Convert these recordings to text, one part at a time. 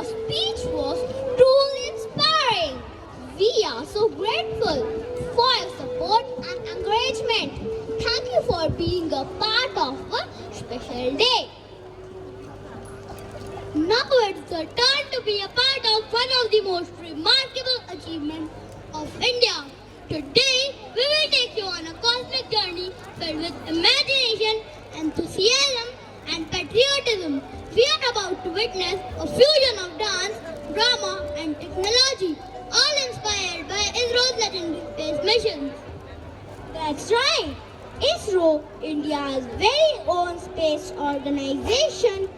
Your speech was truly inspiring. We are so grateful for your support and encouragement. Thank you for being a part of a special day. Now it's the turn to be a part of one of the most remarkable achievements of India. Today, we will take you on a cosmic journey filled with imagination, enthusiasm, and patriotism. We are about to witness a fusion of dance, drama, and technology, all inspired by ISRO's legendary space missions. That's right. ISRO, India's very own space organization,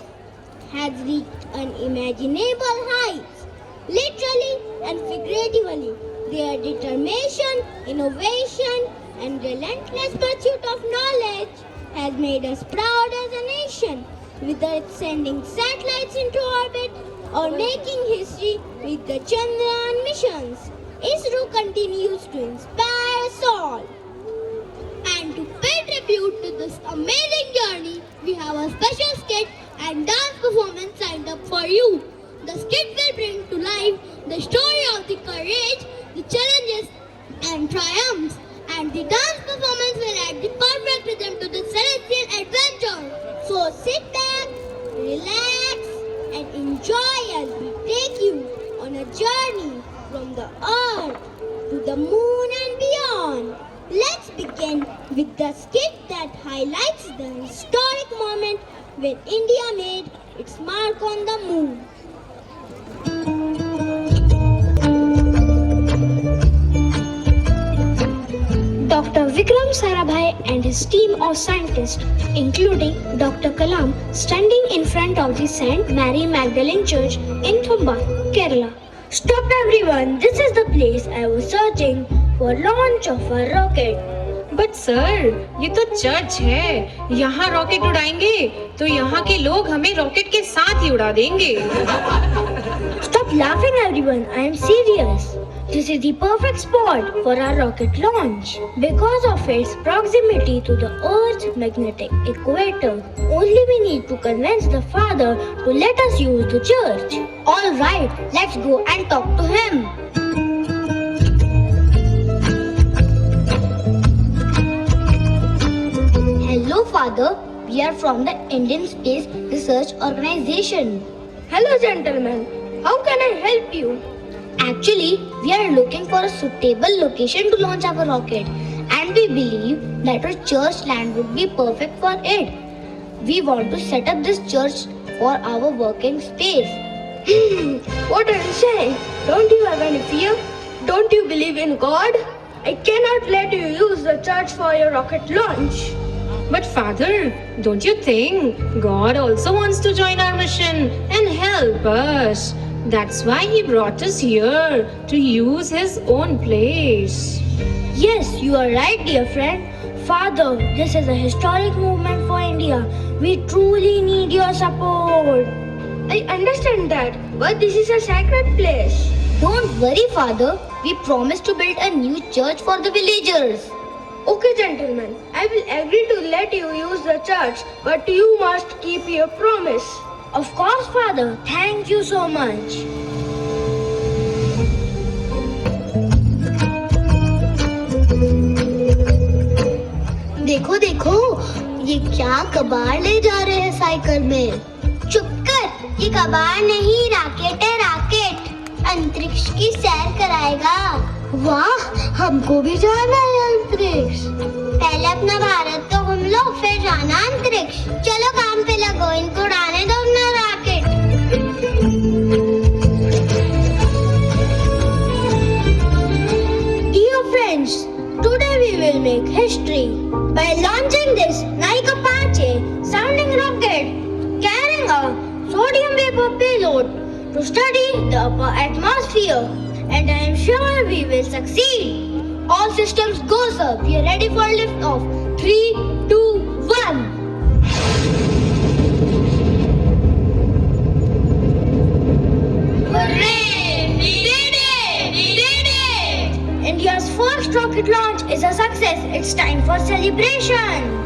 has reached unimaginable heights, literally and figuratively. Their determination, innovation, and relentless pursuit of knowledge has made us proud as a nation, whether it's sending satellites into orbit or making history with the Chandrayaan missions. ISRO continues to inspire us all. And to pay tribute to this amazing journey, we have a special skit and dance performance signed up for you. The skit will bring to life the story of the courage, the challenges and triumphs, and the dance performance will add the perfect rhythm to the celestial adventure. So sit back, relax, and enjoy as we take you on a journey from the earth to the moon and beyond. Let's begin with the skit that highlights the historic moment when India made its mark on the moon. Dr. Vikram Sarabhai and his team of scientists, including Dr. Kalam, standing in front of the St. Mary Magdalene Church in Thumba, Kerala. Stop everyone, this is the place I was searching for launch of a rocket. But sir ये तो church है, यहाँ rocket उड़ाएंगे तो यहाँ के लोग हमें rocket के साथ ही उड़ा देंगे। Stop laughing everyone, I am serious. This is the perfect spot for our rocket launch because of its proximity to the Earth's magnetic equator. Only we need to convince the father to let us use the church. Alright, let's go and talk to him. Hello father, we are from the Indian Space Research Organization. Hello gentlemen, how can I help you? Actually, we are looking for a suitable location to launch our rocket and we believe that a church land would be perfect for it. We want to set up this church for our working space. What are you saying? Don't you have any fear? Don't you believe in God? I cannot let you use the church for your rocket launch. But father, don't you think God also wants to join our mission and help us? That's why he brought us here to use his own place. Yes, you are right, dear friend. Father, this is a historic movement for India. We truly need your support. I understand that, but this is a sacred place. Don't worry, Father. We promise to build a new church for the villagers. Okay gentlemen, I will agree to let you use the church, but you must keep your promise. Of course, Father. Thank you so much. देखो देखो, ये क्या कबाड़ ले जा रहे हैं cycle में? चुप कर, ये कबाड़ नहीं, रॉकेट है रॉकेट। अंतरिक्ष की सैर कराएगा। वाह, हमको भी जाना है अंतरिक्ष। पहले अपना भारत तो घूम लो, फिर जाना अंतरिक्ष। चलो काम पे लगो, इनको उड़ाने दो अपना rocket. Dear friends, today we will make history by launching this Nike Apache sounding rocket carrying a sodium vapor payload to study the upper atmosphere. And I am sure we will succeed. All systems go, sir. We are ready for liftoff. 3, 2, 1. Hooray! We did it! We did it! India's first rocket launch is a success. It's time for celebration.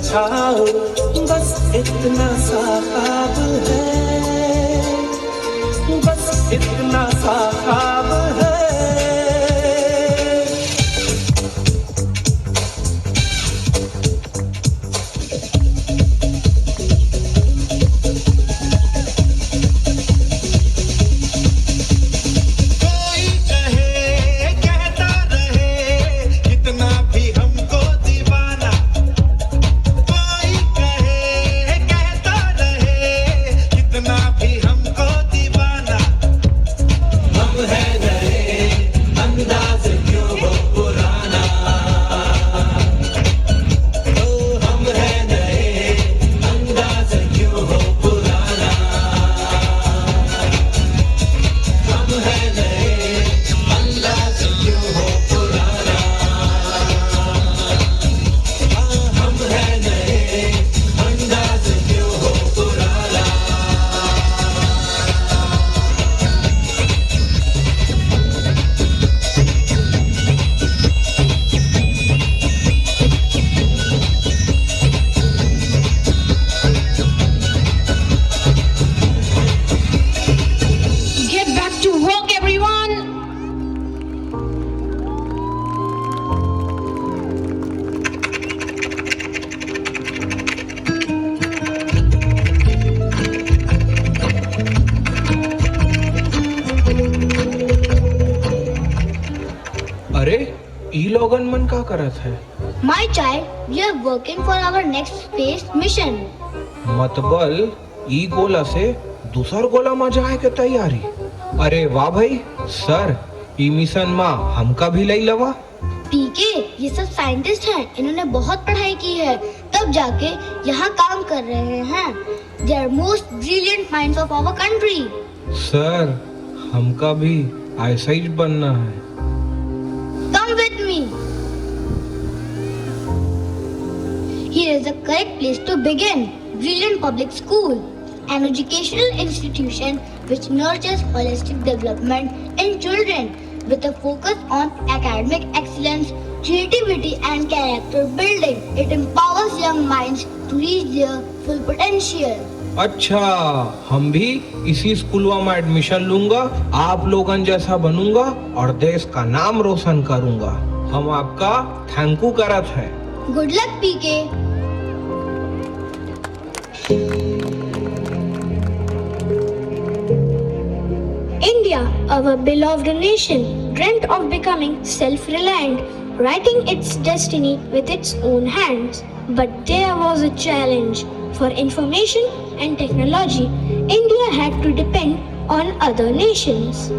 बचाओ, बस इतना सा ख्वाब है, बस इतना सा ख्वाब है। अरे ई लोगन मन का करत है? My child, we are working for our next space mission. मतबल ई गोला से दूसर गोला में जाए के तैयारी। अरे वाह भाई सर, ई मिशन में हमका भी लई लवा। पीके, ये सब साइंटिस्ट हैं, इन्होंने बहुत पढ़ाई की है, तब जाके यहाँ काम कर रहे हैं। They are most brilliant minds of our country. Sir, हमका भी ऐसा ही बनना है। Come with me. Here is the correct place to begin. Brilliant Public School, an educational institution which nurtures holistic development in children with a focus on academic excellence, creativity and character building. It empowers young minds to reach their full potential. अच्छा, हम भी इसी स्कूलवा में admission लूंगा, आप लोगन जैसा बनूंगा और देश का नाम रोशन करूंगा। हम आपका थैंक यू करत है। Good luck, PK. India, our beloved nation, dreamt of becoming self-reliant, writing its destiny with its own hands. But there was a challenge. For information and technology, India had to depend on other nations.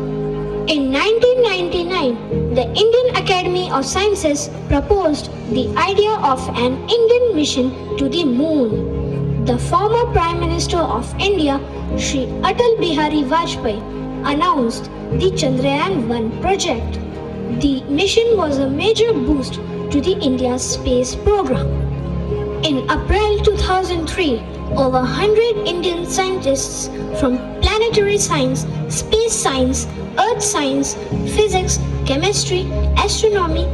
In 1999, the Indian Academy of Sciences proposed the idea of an Indian mission to the moon. The former Prime Minister of India, Shri Atal Bihari Vajpayee, announced the Chandrayaan-1 project. The mission was a major boost to the India's space program. In April 2003, over 100 Indian scientists from planetary science, space science, earth science, physics, chemistry, astronomy,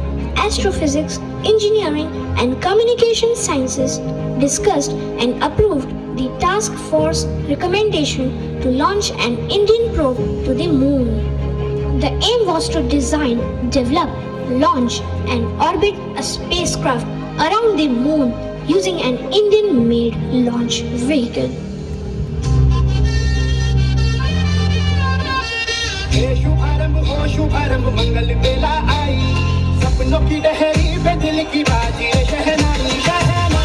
astrophysics, engineering and communication sciences discussed and approved the task force recommendation to launch an Indian probe to the moon. The aim was to design, develop, launch and orbit a spacecraft around the moon using an Indian-made launch vehicle. शुभारंभ मंगल बेला आई, सपनों की डहरी पे दिल की बाजी शहनाई शहनाई।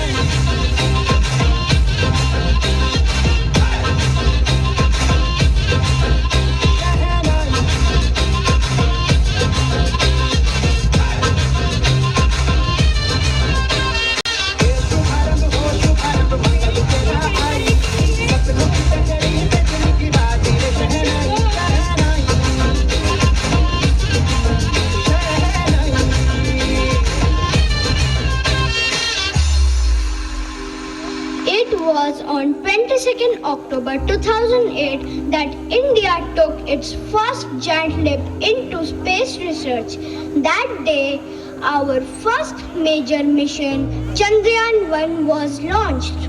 was on 22nd October 2008 that India took its first giant leap into space research. That day, our first major mission, Chandrayaan-1, was launched.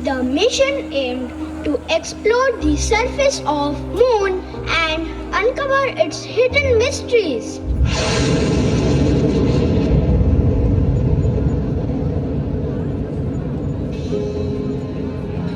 The mission aimed to explore the surface of Moon and uncover its hidden mysteries.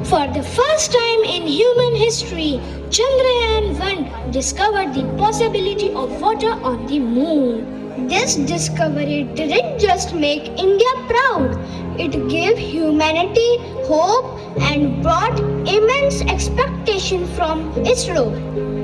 For the first time in human history, Chandrayaan-1 discovered the possibility of water on the Moon. This discovery didn't just make India proud, it gave humanity hope and brought immense expectation from ISRO.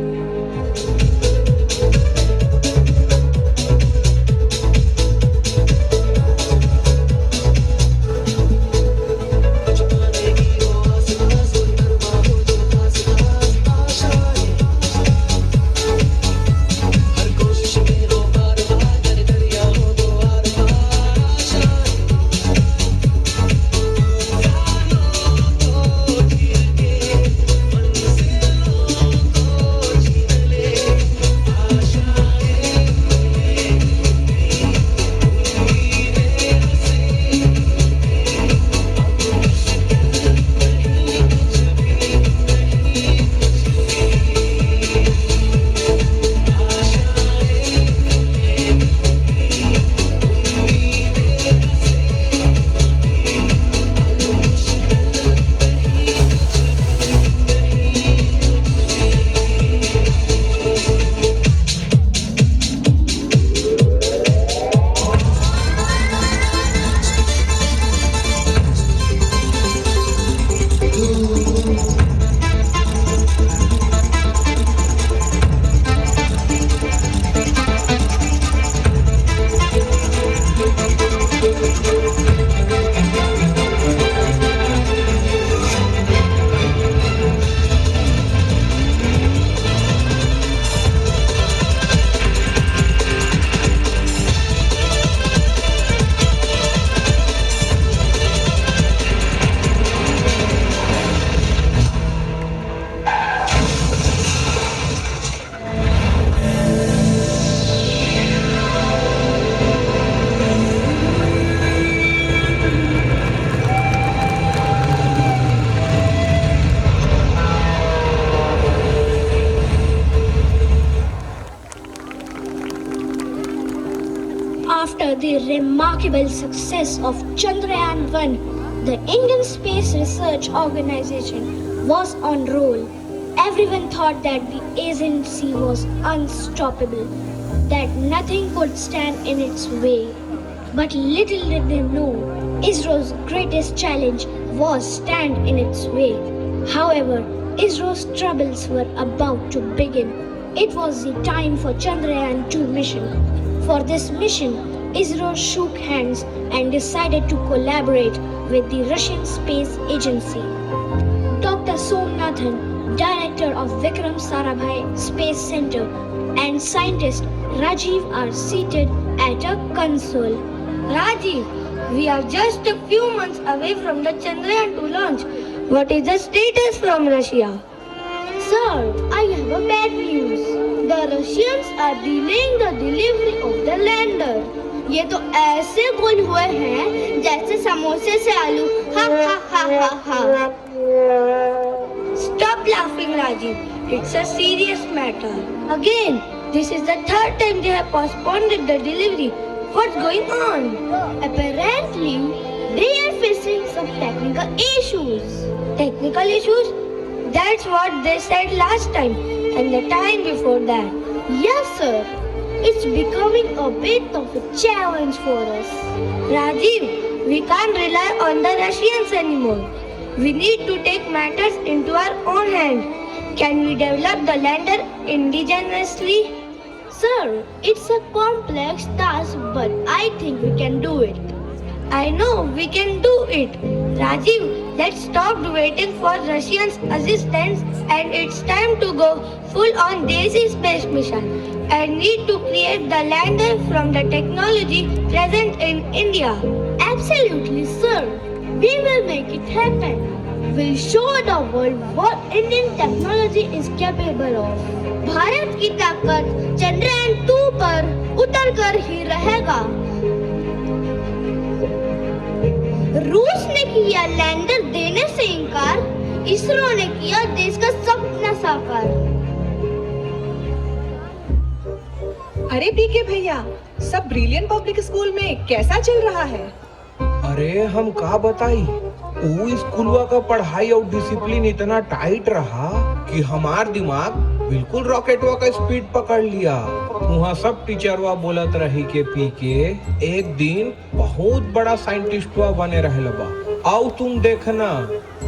After the remarkable success of Chandrayaan-1, the Indian Space Research Organization was on roll. Everyone thought that the agency was unstoppable, that nothing could stand in its way. But little did they know, ISRO's greatest challenge was stand in its way. However, ISRO's troubles were about to begin. It was the time for Chandrayaan-2 mission. For this mission, ISRO shook hands and decided to collaborate with the Russian Space Agency. Dr. Somnathan, director of Vikram Sarabhai Space Center, and scientist Rajiv are seated at a console. Rajiv, we are just a few months away from the Chandrayaan-2 launch. What is the status from Russia? Sir, I have a bad news. The Russians are delaying the delivery of the lander. ये तो ऐसे गोल हुए हैं जैसे समोसे से आलू. Ha ha ha ha ha. Stop laughing, Rajiv. It's a serious matter. Again, this is the third time they have postponed the delivery. What's going on? Apparently, they are facing some technical issues. Technical issues? That's what they said last time and the time before that. Yes, sir. It's becoming a bit of a challenge for us. Rajiv, we can't rely on the Russians anymore. We need to take matters into our own hand. Can we develop the lander indigenously? Sir, it's a complex task, but I think we can do it. I know we can do it. Rajiv, let's stop waiting for Russians' assistance and it's time to go full on Desi space mission. I need to create the lander from the technology present in India. Absolutely, sir. We will make it happen. We'll show the world what Indian technology is capable of. Bharat की ताकत चंद्रयान 2 पर उतर कर ही रहेगा. रूस ने किया lander देने से इनकार, इसरो ने किया देश का सपना साकार। अरे पीके भैया, सब ब्रिलियंट पब्लिक स्कूल में कैसा चल रहा है? अरे हम का बताई, वो स्कूलवा का पढ़ाई और डिसिप्लिन इतना टाइट रहा कि हमार दिमाग बिल्कुल रॉकेटवा का स्पीड पकड़ लिया। वहाँ सब टीचरवा बोलत रही के पी के एक दिन बहुत बड़ा साइंटिस्टवा बने रहल बा। आओ तुम देखना,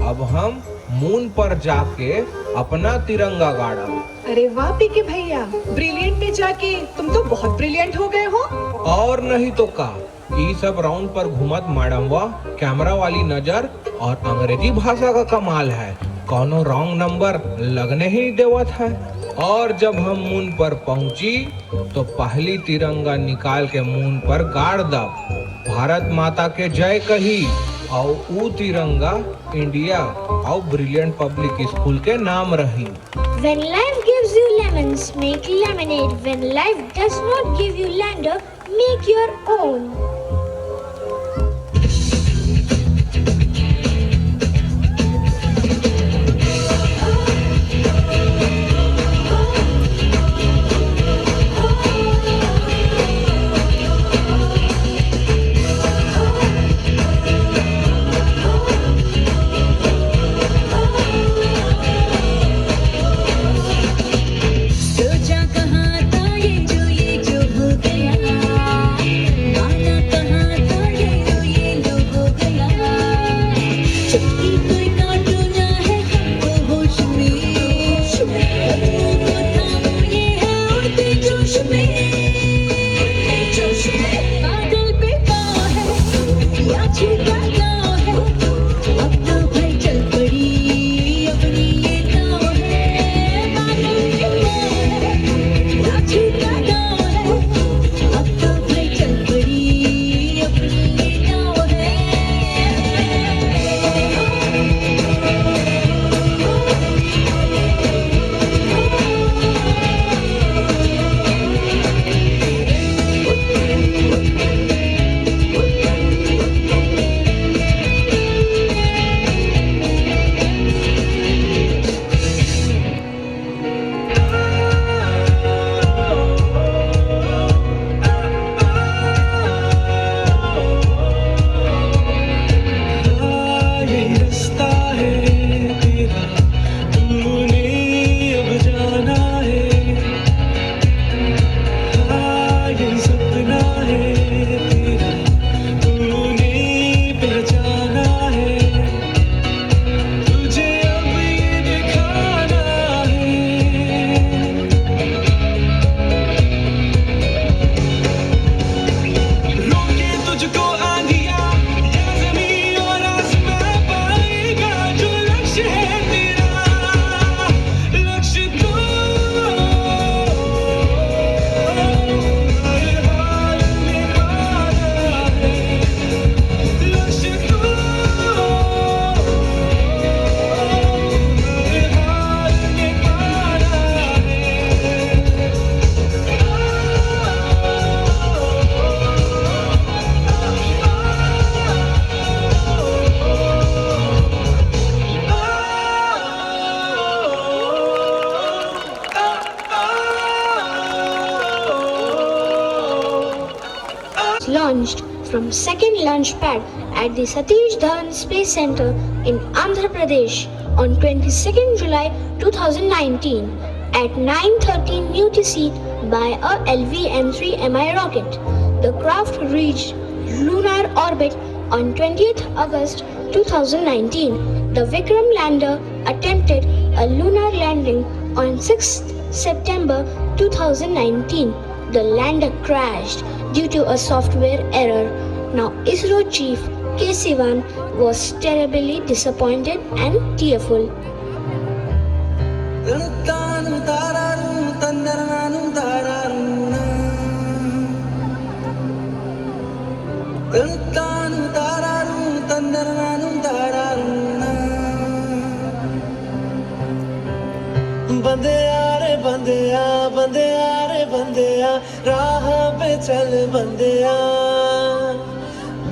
अब हम मून पर जाके अपना तिरंगा गाड़ब। अरे वाह पीके भैया, ब्रिलियंट में जाके तुम तो बहुत ब्रिलियंट हो गए हो। और नहीं तो का, ये सब राउंड पर घूमत मैडमवा कैमरा वाली नजर और अंग्रेजी भाषा का कमाल है, कोनो रॉन्ग नंबर लगने ही देवत है। और जब हम मून पर पहुंची तो पहली तिरंगा निकाल के मून पर गाड़ दब, भारत माता के जय कही और वो तिरंगा इंडिया और ब्रिलियंट पब्लिक स्कूल के नाम रही। When life gives you lemons, make lemonade. When life does not give you lander, make your own. Launched from second launch pad at the Satish Dhawan Space Center in Andhra Pradesh on 22nd July 2019 at 9:13 UTC by a LV-M3 MI rocket. The craft reached lunar orbit on 20th August 2019. The Vikram lander attempted a lunar landing on 6th September 2019. The lander crashed due to a software error. Now ISRO chief K. Sivan was terribly disappointed and tearful. बंदिया रे बंदिया बंदिया रे बंदिया राह पे चल बंदिया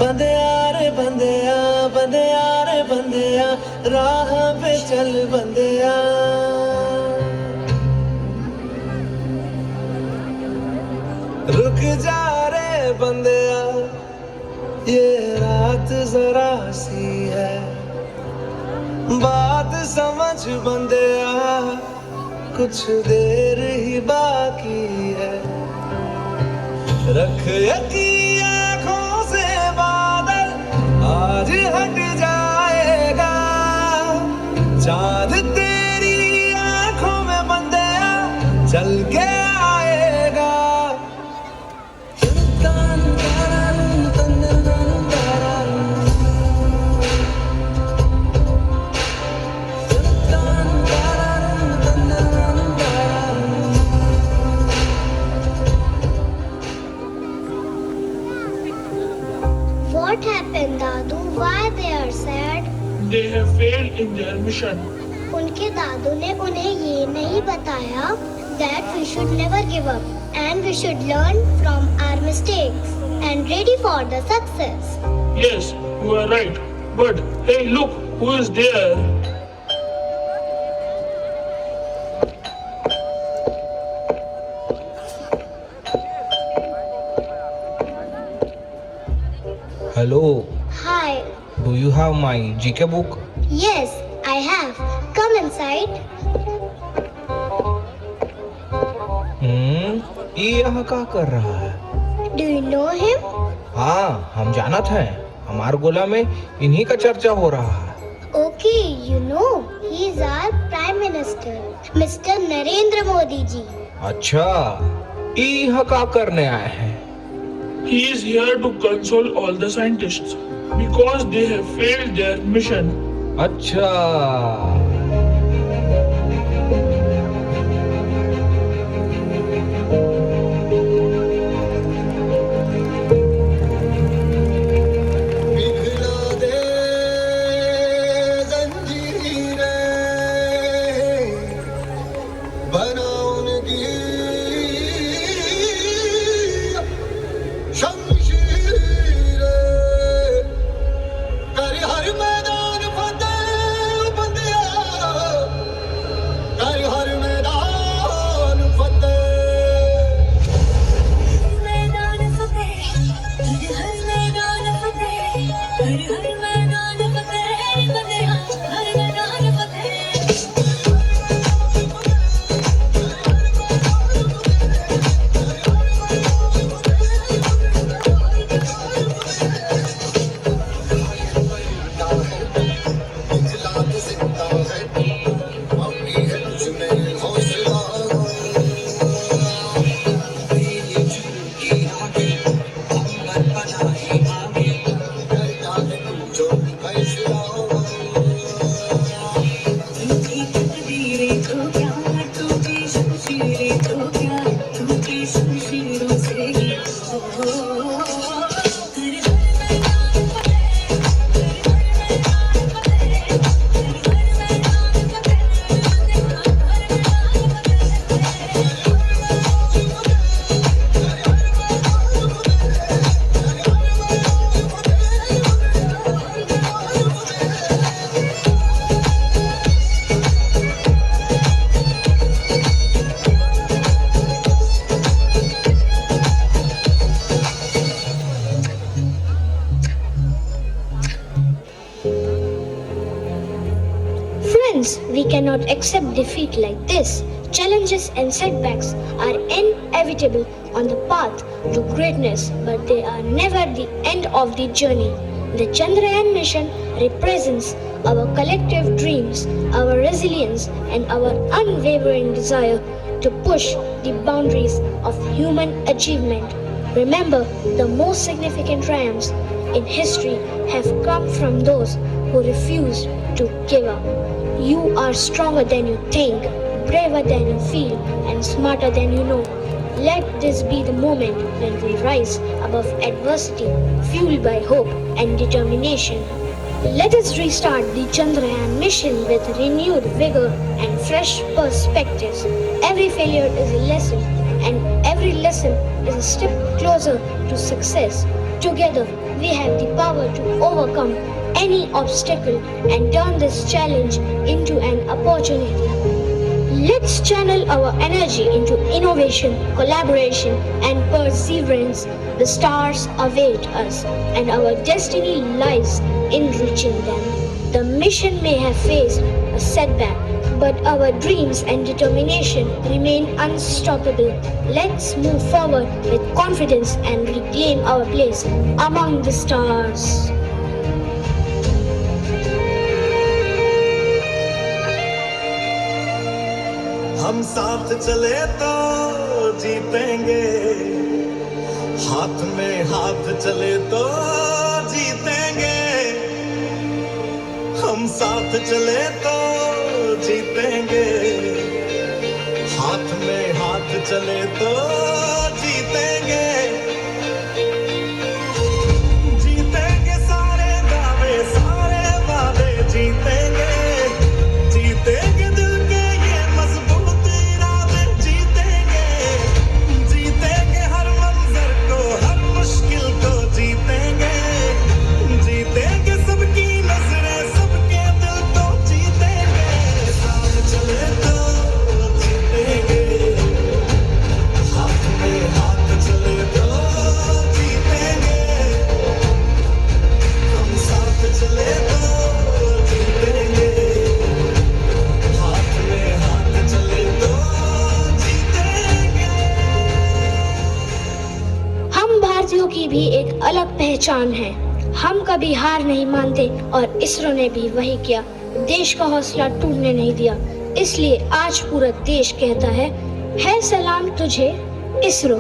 बंदिया रे बंदिया बंदिया रे बंदिया राह पे चल बंदिया रुक जा रे बंदिया ये रात जरा सी है बात समझ बंदिया कुछ देर ही बाकी है रख यकीन आँखों से बादल आज हट जाएगा चांद तेरी आँखों में बंदिया चल के आएगा What happened, Dadu? Why they are sad? They have failed in their mission. उनके दादू ने उन्हें ये नहीं बताया that we should never give up and we should learn from our mistakes and ready for the success. Yes, you are right. But hey, look, who is there? Hello, Hi. do you have my GK book? Yes, I have. Come inside. ये यहाँ क्या कर रहा है? Do you know him? हाँ, हम जानत हैं। हमार गोला में इन्हीं का चर्चा हो रहा है। Okay, you know, he is our Prime Minister, Mr. Narendra Modi ji. अच्छा, ये यहाँ क्या करने आए हैं? He is here to console all the scientists because they have failed their mission. अच्छा, पिघला दे जंजीरें बना उनकी शमशीरें कर हर मैदान फतेह बंदिया कर हर मैदान फतेह मैदान फतेह हर मैदान फतेह हर मैदान फतेह बंदिया हर मैदान फतेह इखलाक जिंदा है अभी है तुझमें हौसला करता है तू जो फैसला टूटी तकदीरें तो क्या टूटी शमशीरें तो क्या टूटी शमशीरों से ही Friends, we cannot accept defeat like this. Challenges and setbacks are inevitable on the path to greatness, but they are never the end of the journey. The Chandrayaan mission represents our collective dreams, our resilience, and our unwavering desire to push the boundaries of human achievement. Remember, the most significant triumphs in history have come from those who refused to give up. You are stronger than you think, braver than you feel, and smarter than you know. Let this be the moment when we rise above adversity, fueled by hope and determination. Let us restart the Chandrayaan mission with renewed vigor and fresh perspectives. Every failure is a lesson, and every lesson is a step closer to success. Together, we have the power to overcome any obstacle and turn this challenge into an opportunity. Let's channel our energy into innovation, collaboration, and perseverance. The stars await us, and our destiny lies in reaching them. The mission may have faced a setback, but our dreams and determination remain unstoppable. Let's move forward with confidence and reclaim our place among the stars. हम साथ चले तो जीतेंगे, हाथ में हाथ चले तो जीतेंगे। हम साथ चले तो जीतेंगे, हाथ में हाथ चले तो जीतेंगे। जीतेंगे सारे दावे सारे वादे जीतेंगे, जीतेंगे दिल के ये मजबूत इरादे जीतेंगे। जीतेंगे हर मंजर को हर मुश्किल को जीतेंगे, जीतेंगे सबकी नजरें सबके दिल को जीतेंगे। साथ चले तो जीतेंगे, हाथ में हाथ चले तो जीतेंगे। हम साथ चले तो जीतेंगे, हाथ में हाथ चले तो जीतेंगे। हम भारतीयों की भी एक अलग पहचान है। हम कभी हार नहीं मानते और इसरो ने भी वही किया, देश का हौसला टूटने नहीं दिया। इसलिए आज पूरा देश कहता है सलाम तुझे इसरो।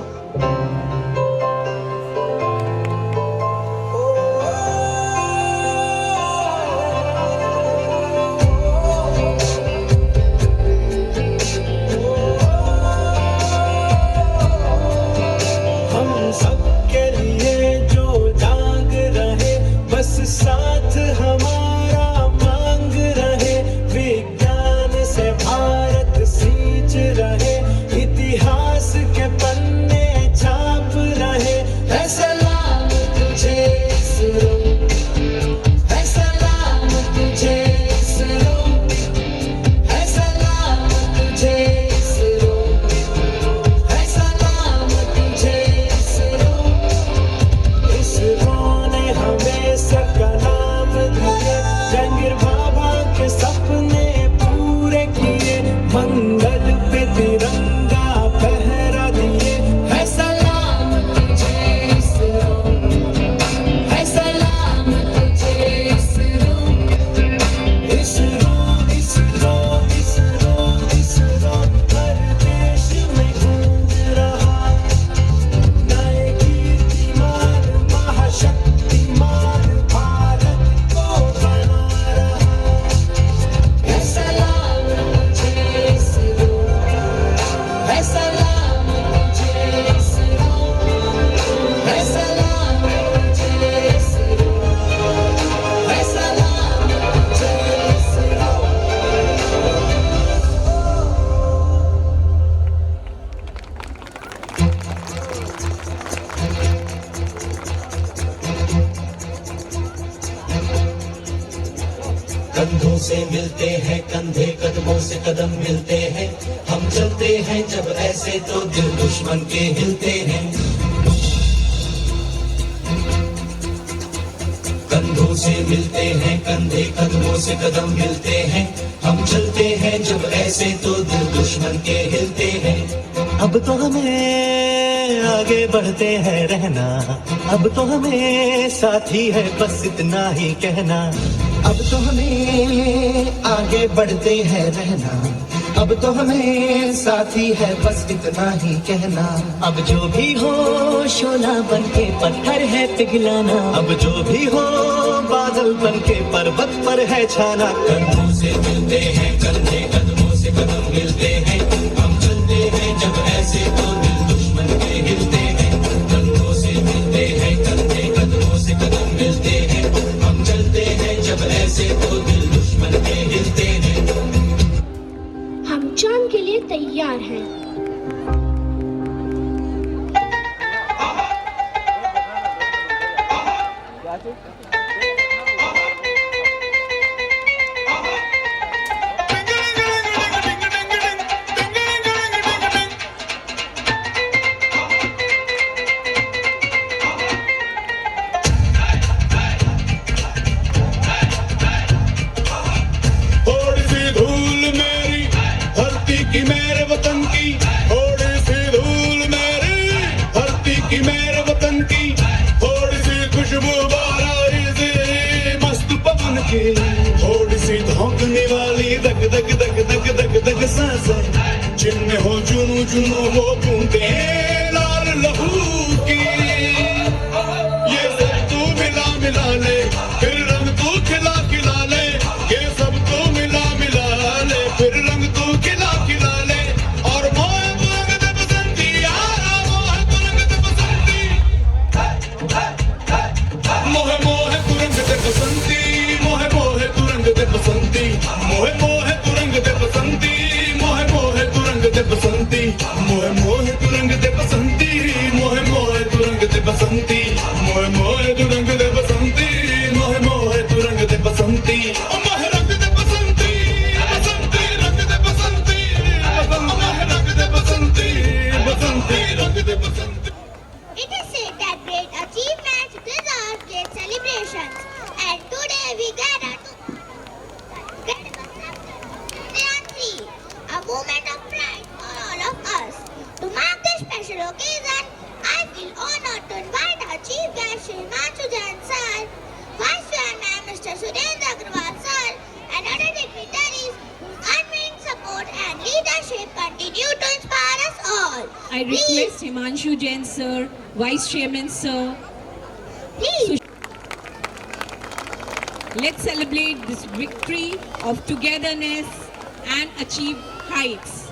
हम सबके लिए जो जाग रहे, बस साथ हमारा मांग रहे। विज्ञान से भारत सींच रहे, इतिहास के पन्ने छाप रहे। है सलाम तुझे इसरो, है सलाम तुझे इसरो, है सलाम तुझे इसरो, है सलाम तुझे इसरो। इसरो ने हमें सलाम दिए, जंगीर बाबा के सपने पूरे किए। मंगल पे तिरंगा फहरा दिए। है सलाम तुझे इसरो, है सलाम तुझे इसरो। इसरो इसरो इसरो इसरो हर देश में गूंज रहा, नए कीर्तिमान महाशक्तिमान भारत को बना रहा। है सलाम तुझे इसरो, है सलाम तुझे इसरो, है सलाम तुझे इसरो, है सलाम तुझे इसरो। कंधों से मिलते हैं कंधे, कदमों से कदम मिलते हैं। हम चलते हैं जब ऐसे तो दिल दुश्मन के हिलते हैं। कंधों से मिलते हैं कंधे, कदमों से कदम मिलते हैं। हम चलते हैं जब ऐसे तो दिल दुश्मन के हिलते हैं। अब तो हमें आगे बढ़ते हैं रहना, अब तो हमें साथी है बस इतना ही कहना। अब तो हमें आगे बढ़ते हैं रहना, अब तो हमें साथी है बस इतना ही कहना। अब जो भी हो शोला बनके पत्थर है पिघलाना, अब जो भी हो बादल बनके पर्वत पर है छाना। कंधों से मिलते हैं कंधे, कदमों से कदम मिलते हैं। हम चलते हैं जब ऐसे तो दिल दुश्मन के हिलते हैं। कंधों से मिलते हैं कंधे, कदमों से कदम मिलते हैं। हम चलते हैं जब ऐसे तो दिल दुश्मन के हिलते हैं। हम चांद के लिए तैयार हैं। थोड़ी सी धूल मेरी धरती की मेरे वतन की, थोड़ी सी धूल मेरी धरती की मेरे वतन की, थोड़ी सी खुशबू बाराई से मस्त पवन की, थोड़ी सी धौंकने वाली दग दग दग दग दग दग सांसें, जिनमें हो जुनू जुनू वो बूंदे लाल लहू की, ये सब तू मिला मिला ले, फिर रंग तू खिला खिला ले, ये सब तू मिला मिला ले, फिर रंग तू खिला खिला ले, और मोहे तू रंग दे बसंती यारा, मोहे तू रंग दे बसंती, मोहे मोहे तू रंग दे बसंती, मोहे मोहे तू रंग दे बसंती, मोहे मोहे तू रंग दे बसंती, मोहे मोहे तू रंग दे बसंती, मोहे मोहे तू रंग दे बसंती, मोहे मोहे तू रंग दे बसंती, मोहे मोहे तू रंग दे बसंती, मोहे मोहे तू रंग दे बसंती, ओ मोहे रंग दे बसंती, बसंती रंग दे बसंती, मोहे रंग दे बसंती, बसंती रंग दे बसंती. It is said that great achievements deserve great celebrations, and today we gather to celebrate Chandrayaan-3, a moment of pride for all of us. To mark this special occasion, I feel honored to invite our Chief Guest Shri Himanshu Jain Sir, Vice Chairman Mr. Surendra Agrawal Sir, and other dignitaries whose unwavering support and leadership continue to inspire us all. I request Himanshu Jain sir, Vice Chairman sir, Please. let's celebrate this victory of togetherness and achieve heights.